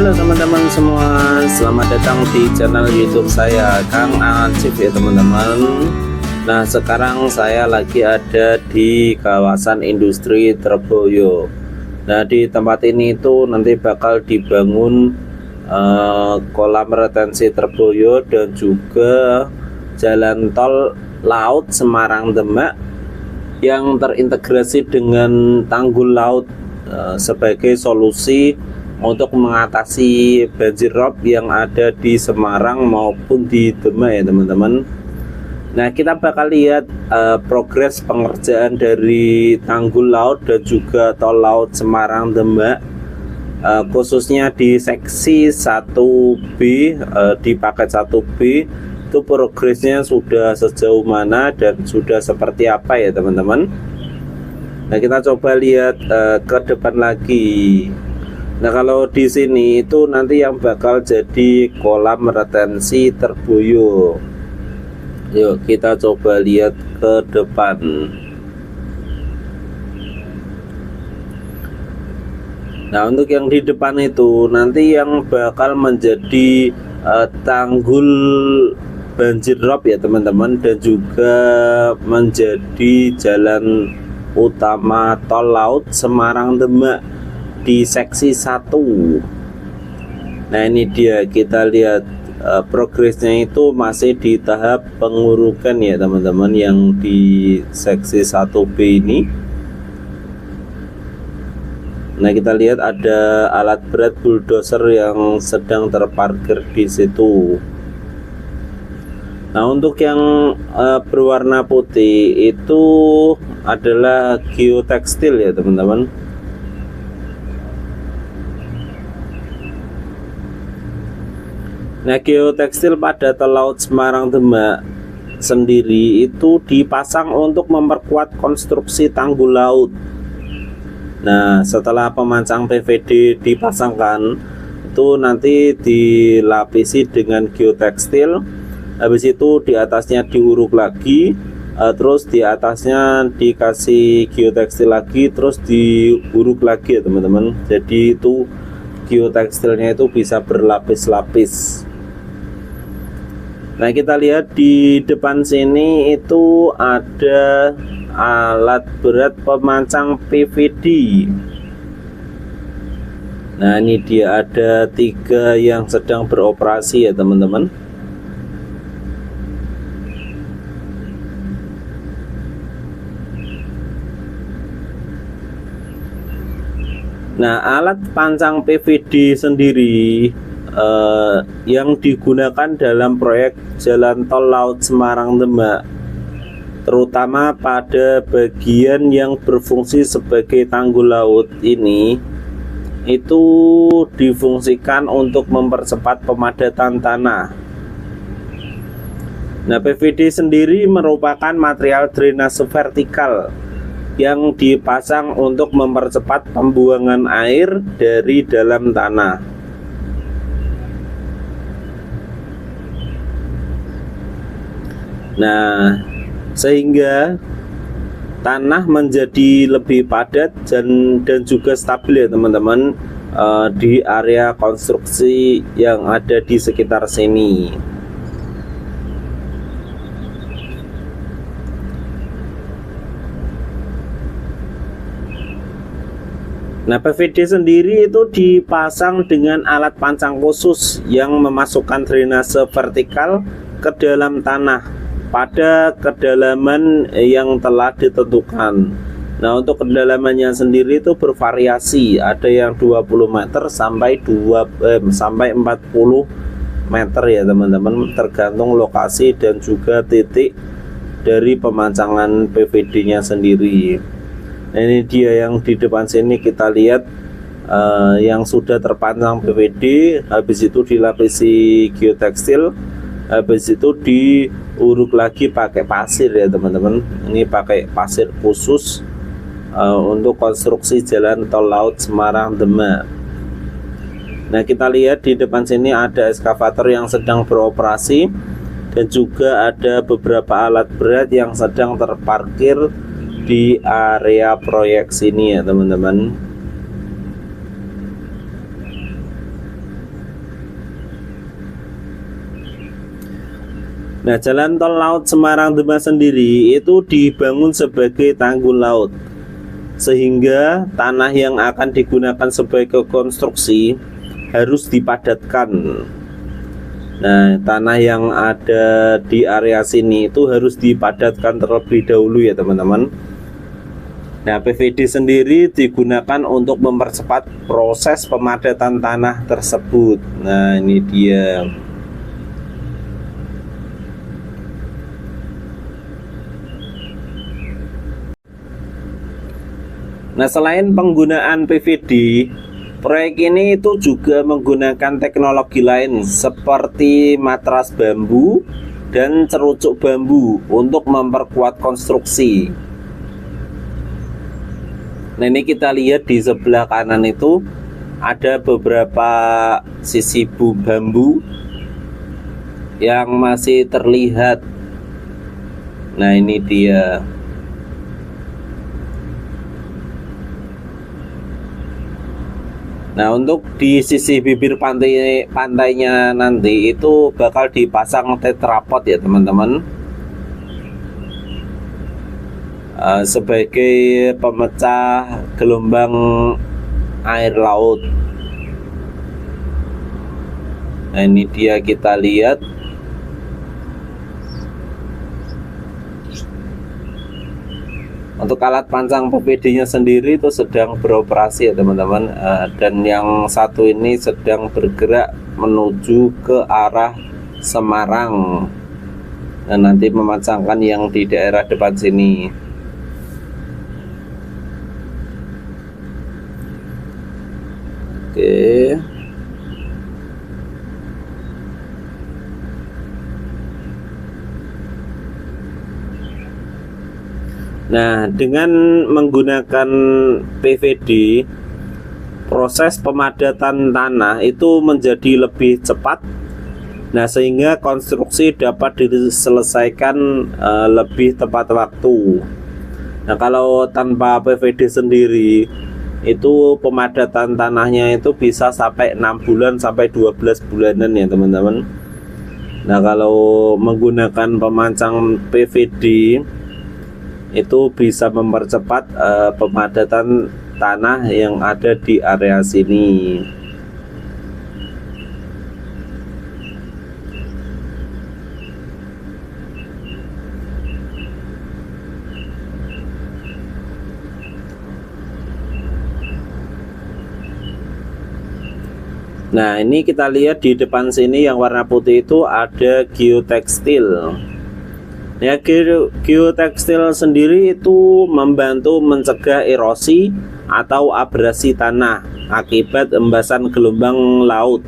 Halo teman-teman semua, selamat datang di channel YouTube saya Kang Acif ya teman-teman. Nah sekarang saya lagi ada di kawasan industri Treboyo. Nah di tempat ini itu nanti bakal dibangun kolam retensi Treboyo dan juga jalan tol laut Semarang Demak yang terintegrasi dengan tanggul laut sebagai solusi untuk mengatasi banjir rob yang ada di Semarang maupun di Demak ya teman-teman. Nah kita bakal lihat progres pengerjaan dari tanggul laut dan juga tol laut Semarang Demak, khususnya di seksi 1B, di paket 1B itu progresnya sudah sejauh mana dan sudah seperti apa ya teman-teman. Nah kita coba lihat ke depan lagi. Nah kalau di sini itu nanti yang bakal jadi kolam retensi Treboyo. Yuk kita coba lihat ke depan. Nah untuk yang di depan itu nanti yang bakal menjadi tanggul banjir rob ya teman-teman, dan juga menjadi jalan utama tol laut Semarang Demak di seksi 1. Nah ini dia, kita lihat progresnya itu masih di tahap pengurukan ya teman-teman yang di seksi 1B ini. Nah kita lihat ada alat berat bulldozer yang sedang terparkir di situ. Nah untuk yang berwarna putih itu adalah geotekstil ya teman-teman. Nah geotekstil pada tol laut Semarang Demak sendiri itu dipasang untuk memperkuat konstruksi tanggul laut. Nah setelah pemancang PVD dipasangkan itu nanti dilapisi dengan geotekstil, habis itu di atasnya diuruk lagi, terus di atasnya dikasih geotekstil lagi, terus diuruk lagi ya teman-teman. Jadi itu geotekstilnya itu bisa berlapis-lapis. Nah kita lihat di depan sini itu ada alat berat pemancang PVD. Nah ini dia, ada 3 yang sedang beroperasi ya teman-teman. Nah alat pancang PVD sendiri yang digunakan dalam proyek jalan tol laut Semarang Demak, terutama pada bagian yang berfungsi sebagai tanggul laut ini, itu difungsikan untuk mempercepat pemadatan tanah. Nah PVD sendiri merupakan material drainase vertikal yang dipasang untuk mempercepat pembuangan air dari dalam tanah. Nah sehingga tanah menjadi lebih padat dan juga stabil ya teman-teman, di area konstruksi yang ada di sekitar sini. Nah PVD sendiri itu dipasang dengan alat pancang khusus yang memasukkan drainase vertikal ke dalam tanah pada kedalaman yang telah ditentukan. Nah untuk kedalamannya sendiri itu bervariasi, ada yang 20 meter sampai 40 meter ya teman-teman, tergantung lokasi dan juga titik dari pemancangan PVD nya sendiri. Nah ini dia yang di depan sini, kita lihat yang sudah terpancang PVD, habis itu dilapisi geotekstil, habis itu diuruk lagi pakai pasir ya teman-teman. Ini pakai pasir khusus untuk konstruksi jalan tol laut Semarang Demak. Nah kita lihat di depan sini ada eskavator yang sedang beroperasi, dan juga ada beberapa alat berat yang sedang terparkir di area proyek sini ya teman-teman. Nah, jalan tol laut Semarang Demak sendiri itu dibangun sebagai tanggul laut, sehingga tanah yang akan digunakan sebagai konstruksi harus dipadatkan. Nah, tanah yang ada di area sini itu harus dipadatkan terlebih dahulu ya teman-teman. Nah, PVD sendiri digunakan untuk mempercepat proses pemadatan tanah tersebut. Nah, ini dia. Nah, selain penggunaan PVD, proyek ini itu juga menggunakan teknologi lain seperti matras bambu dan cerucuk bambu untuk memperkuat konstruksi. Nah, ini kita lihat di sebelah kanan itu ada beberapa sisi bambu yang masih terlihat. Nah, ini dia. Nah, untuk di sisi bibir pantainya nanti itu bakal dipasang tetrapod ya teman-teman, sebagai pemecah gelombang air laut. Nah, ini dia, kita lihat. Untuk alat pancang PVD-nya sendiri itu sedang beroperasi ya teman-teman, dan yang satu ini sedang bergerak menuju ke arah Semarang dan nanti memasangkan yang di daerah depan sini. Oke. Nah, dengan menggunakan PVD, proses pemadatan tanah itu menjadi lebih cepat. Nah, sehingga konstruksi dapat diselesaikan lebih tepat waktu. Nah, kalau tanpa PVD sendiri, itu pemadatan tanahnya itu bisa sampai 6 bulan sampai 12 bulanan ya teman-teman. Nah, kalau menggunakan pemancang PVD itu bisa mempercepat pemadatan tanah yang ada di area sini. Nah, ini kita lihat di depan sini yang warna putih itu ada geotekstil. Ya, geotekstil sendiri itu membantu mencegah erosi atau abrasi tanah akibat embasan gelombang laut.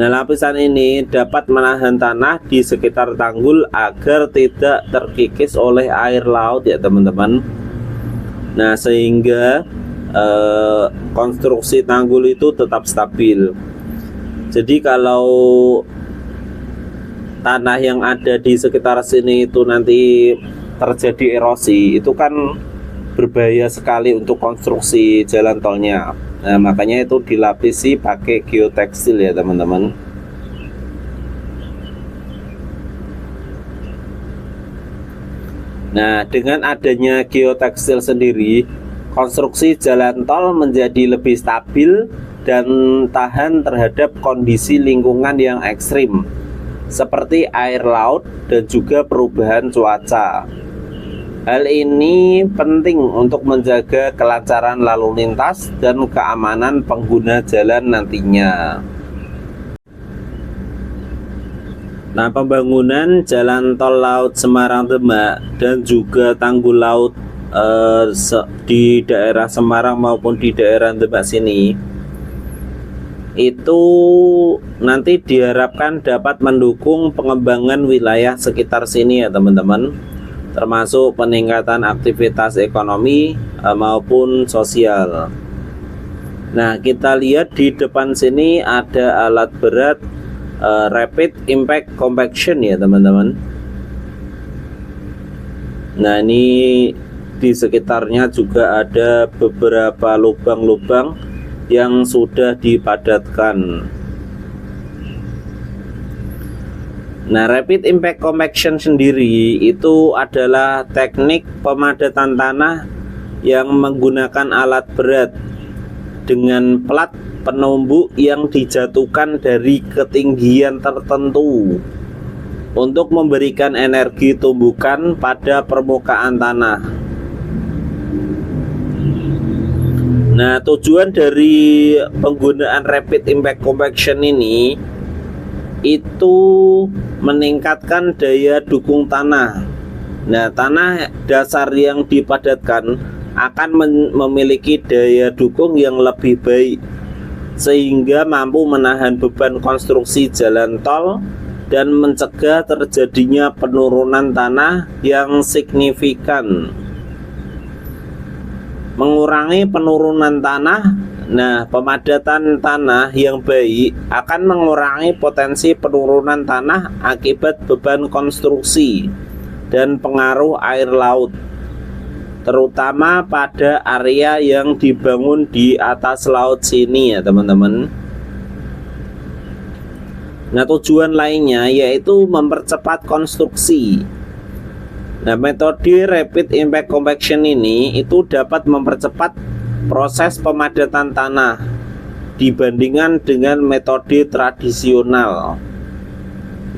Nah, lapisan ini dapat menahan tanah di sekitar tanggul agar tidak terkikis oleh air laut ya teman-teman. Nah, sehingga konstruksi tanggul itu tetap stabil. Jadi kalau tanah yang ada di sekitar sini itu nanti terjadi erosi, itu kan berbahaya sekali untuk konstruksi jalan tolnya. Nah, makanya itu dilapisi pakai geotekstil ya teman-teman. Nah, dengan adanya geotekstil sendiri, konstruksi jalan tol menjadi lebih stabil dan tahan terhadap kondisi lingkungan yang ekstrim seperti air laut dan juga perubahan cuaca. Hal ini penting untuk menjaga kelancaran lalu lintas dan keamanan pengguna jalan nantinya. Nah, pembangunan jalan tol laut Semarang Demak dan juga tanggul laut di daerah Semarang maupun di daerah Demak sini itu nanti diharapkan dapat mendukung pengembangan wilayah sekitar sini ya teman-teman, termasuk peningkatan aktivitas ekonomi maupun sosial. Nah, kita lihat di depan sini ada alat berat Rapid Impact Compaction ya teman-teman. Nah, ini di sekitarnya juga ada beberapa lubang-lubang yang sudah dipadatkan. Nah, rapid impact compaction sendiri itu adalah teknik pemadatan tanah yang menggunakan alat berat dengan plat penumbuk yang dijatuhkan dari ketinggian tertentu untuk memberikan energi tumbukan pada permukaan tanah. Nah, tujuan dari penggunaan rapid impact compaction ini itu meningkatkan daya dukung tanah. Nah, tanah dasar yang dipadatkan akan memiliki daya dukung yang lebih baik sehingga mampu menahan beban konstruksi jalan tol dan mencegah terjadinya penurunan tanah yang signifikan. Mengurangi penurunan tanah. Nah, pemadatan tanah yang baik akan mengurangi potensi penurunan tanah akibat beban konstruksi dan pengaruh air laut, terutama pada area yang dibangun di atas laut sini ya teman-teman. Nah, tujuan lainnya yaitu mempercepat konstruksi. Nah, metode rapid impact compaction ini itu dapat mempercepat proses pemadatan tanah dibandingkan dengan metode tradisional.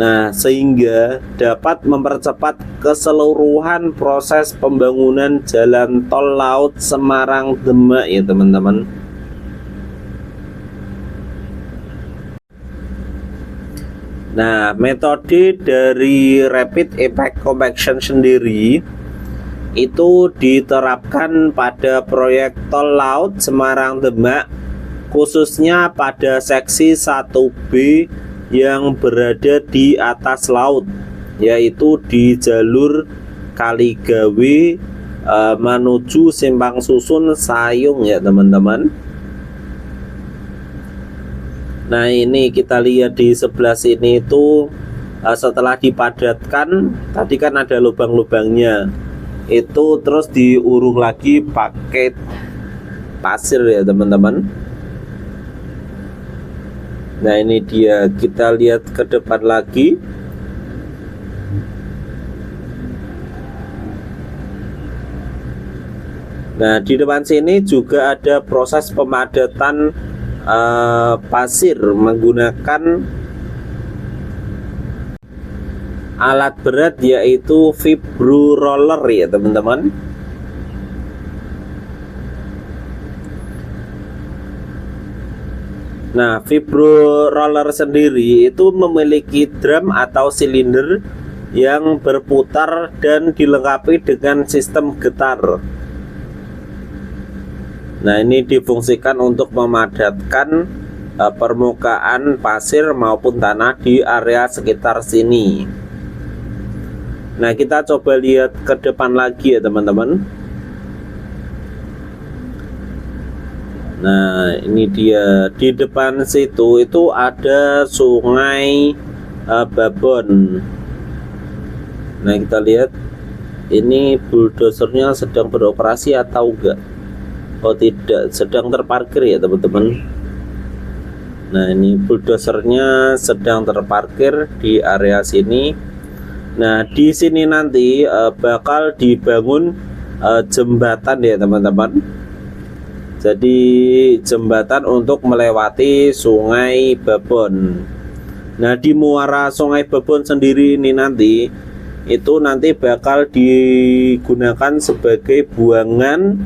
Nah, sehingga dapat mempercepat keseluruhan proses pembangunan jalan tol laut Semarang Demak ya teman-teman. Nah, metode dari rapid impact compaction sendiri itu diterapkan pada proyek tol laut Semarang Demak, khususnya pada seksi 1B yang berada di atas laut, yaitu di jalur Kaligawe menuju Simpang Susun Sayung ya teman-teman. Nah, ini kita lihat di sebelah sini itu setelah dipadatkan, tadi kan ada lubang-lubangnya, itu terus diuruk lagi pakai pasir ya teman-teman. Nah, ini dia, kita lihat ke depan lagi. Nah, di depan sini juga ada proses pemadatan pasir menggunakan alat berat yaitu vibro roller ya teman-teman. Nah, vibro roller sendiri itu memiliki drum atau silinder yang berputar dan dilengkapi dengan sistem getar. Nah, ini difungsikan untuk memadatkan permukaan pasir maupun tanah di area sekitar sini. Nah, kita coba lihat ke depan lagi ya teman-teman. Nah, ini dia, di depan situ itu ada sungai Babon. Nah, kita lihat ini bulldozernya sedang beroperasi atau enggak. Oh tidak, sedang terparkir ya teman-teman. Nah, ini bulldozernya sedang terparkir di area sini. Nah, di sini nanti bakal dibangun jembatan ya teman-teman. Jadi jembatan untuk melewati sungai Babon. Nah, di muara sungai Babon sendiri ini nanti itu nanti bakal digunakan sebagai buangan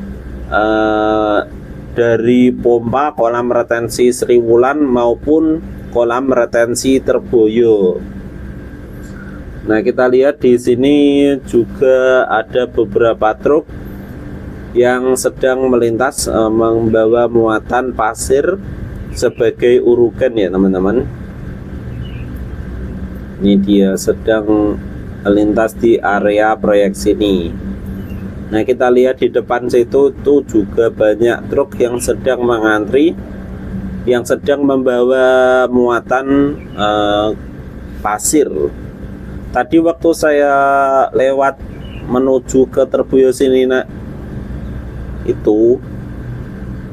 dari pompa kolam retensi Sriwulan maupun kolam retensi Terboyo. Nah, kita lihat di sini juga ada beberapa truk yang sedang melintas membawa muatan pasir sebagai urukan ya teman-teman. Ini dia sedang melintas di area proyek sini. Nah, kita lihat di depan situ tuh juga banyak truk yang sedang mengantri, yang sedang membawa muatan pasir. Tadi waktu saya lewat menuju ke Terboyo sini, nah, itu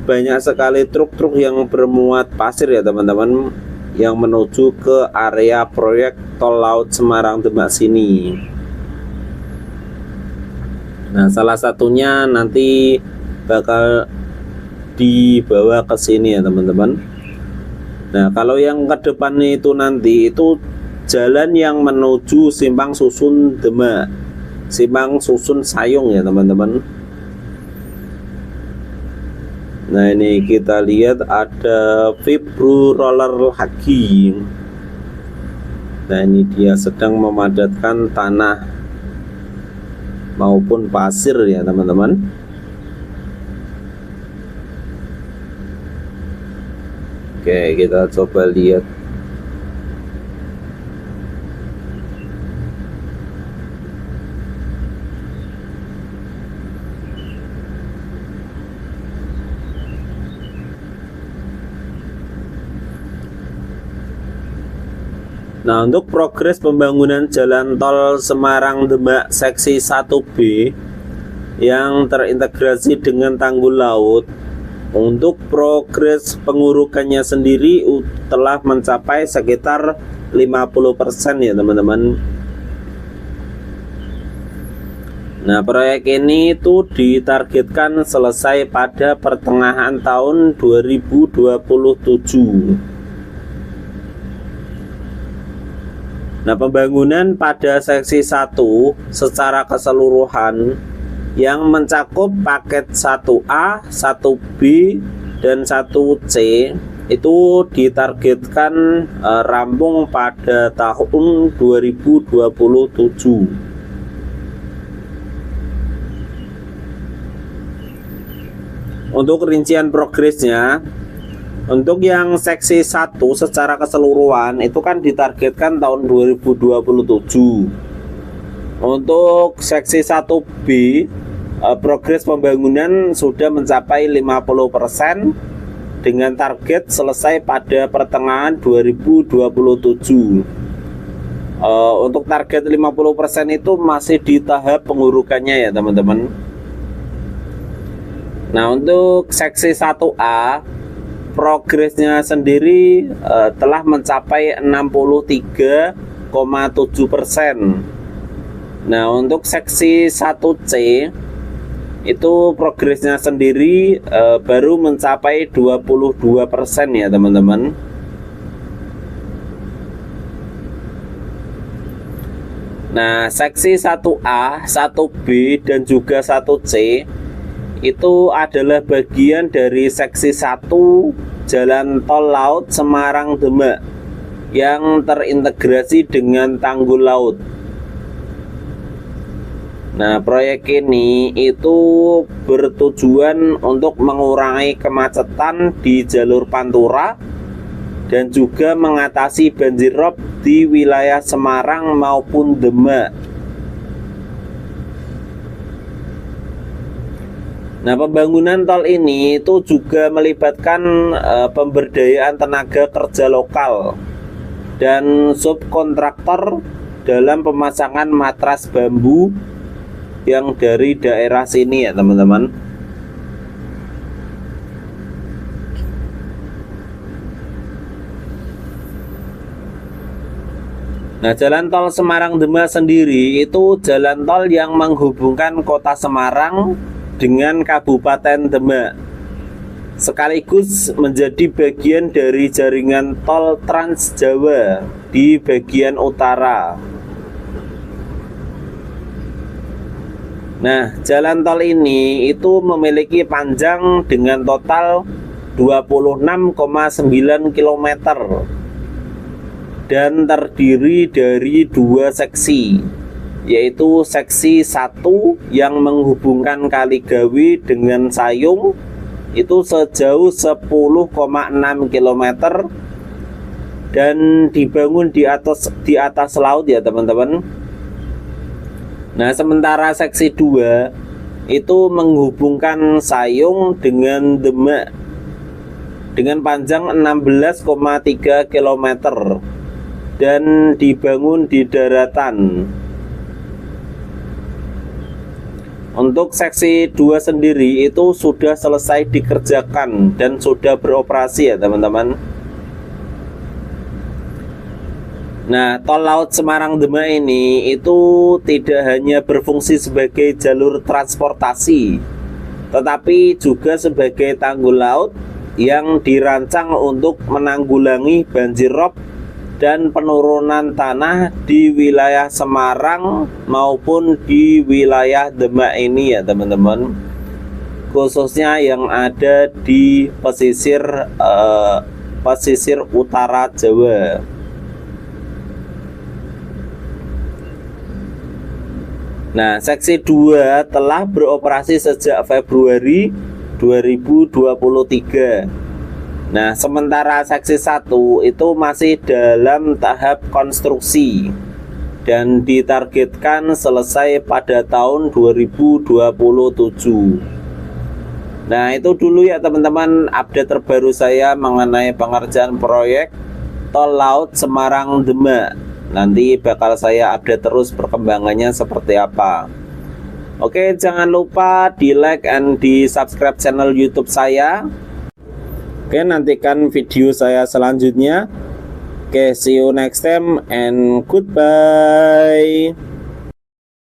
banyak sekali truk-truk yang bermuat pasir ya teman-teman. yang menuju ke area proyek tol laut Semarang Demak sini. Nah, salah satunya nanti bakal dibawa ke sini ya teman-teman. Nah, kalau yang ke depan itu nanti itu jalan yang menuju Simpang Susun Demak, Simpang Susun Sayung ya teman-teman. Nah, ini kita lihat ada Vibro Roller lagi. Nah, ini dia sedang memadatkan tanah maupun pasir ya teman-teman. Oke, kita coba lihat. Nah, untuk progres pembangunan jalan tol Semarang Demak seksi 1B yang terintegrasi dengan tanggul laut, untuk progres pengurukannya sendiri telah mencapai sekitar 50% ya teman-teman. Nah, proyek ini itu ditargetkan selesai pada pertengahan tahun 2027. Nah, pembangunan pada seksi 1 secara keseluruhan yang mencakup paket 1A, 1B, dan 1C itu ditargetkan rampung pada tahun 2027. Untuk rincian progresnya, untuk yang seksi 1 secara keseluruhan itu kan ditargetkan tahun 2027. Untuk seksi 1B progres pembangunan sudah mencapai 50% dengan target selesai pada pertengahan 2027. Untuk target 50% itu masih di tahap pengurukannya ya teman-teman. Nah, untuk seksi 1A progresnya sendiri telah mencapai 63,7%. Nah, untuk seksi 1C itu progresnya sendiri baru mencapai 22% ya teman-teman. Nah, seksi 1A, 1B, dan juga 1C itu adalah bagian dari seksi 1 jalan tol laut Semarang Demak yang terintegrasi dengan tanggul laut. Nah, proyek ini itu bertujuan untuk mengurangi kemacetan di jalur Pantura dan juga mengatasi banjir rob di wilayah Semarang maupun Demak. Nah, pembangunan tol ini itu juga melibatkan pemberdayaan tenaga kerja lokal dan subkontraktor dalam pemasangan matras bambu yang dari daerah sini ya teman-teman. Nah, jalan tol Semarang Demak sendiri itu jalan tol yang menghubungkan kota Semarang dengan Kabupaten Demak, sekaligus menjadi bagian dari jaringan tol Trans Jawa di bagian utara. Nah, jalan tol ini itu memiliki panjang dengan total 26,9 km dan terdiri dari 2 seksi, yaitu seksi 1 yang menghubungkan Kaligawe dengan Sayung itu sejauh 10,6 km dan dibangun di atas laut ya teman-teman. Nah, sementara seksi 2 itu menghubungkan Sayung dengan Demak dengan panjang 16,3 km dan dibangun di daratan. Untuk seksi 2 sendiri itu sudah selesai dikerjakan dan sudah beroperasi ya teman-teman. Nah, tol laut Semarang Demak ini itu tidak hanya berfungsi sebagai jalur transportasi, tetapi juga sebagai tanggul laut yang dirancang untuk menanggulangi banjir rob dan penurunan tanah di wilayah Semarang maupun di wilayah Demak ini ya teman-teman, khususnya yang ada di pesisir utara Jawa. Nah, seksi 2 telah beroperasi sejak Februari 2023. Nah, sementara seksi 1 itu masih dalam tahap konstruksi dan ditargetkan selesai pada tahun 2027. Nah, itu dulu ya teman-teman update terbaru saya mengenai pengerjaan proyek tol laut Semarang Demak. Nanti bakal saya update terus perkembangannya seperti apa. Oke, jangan lupa di like and di subscribe channel YouTube saya. Oke, nantikan video saya selanjutnya. Oke, see you next time and goodbye.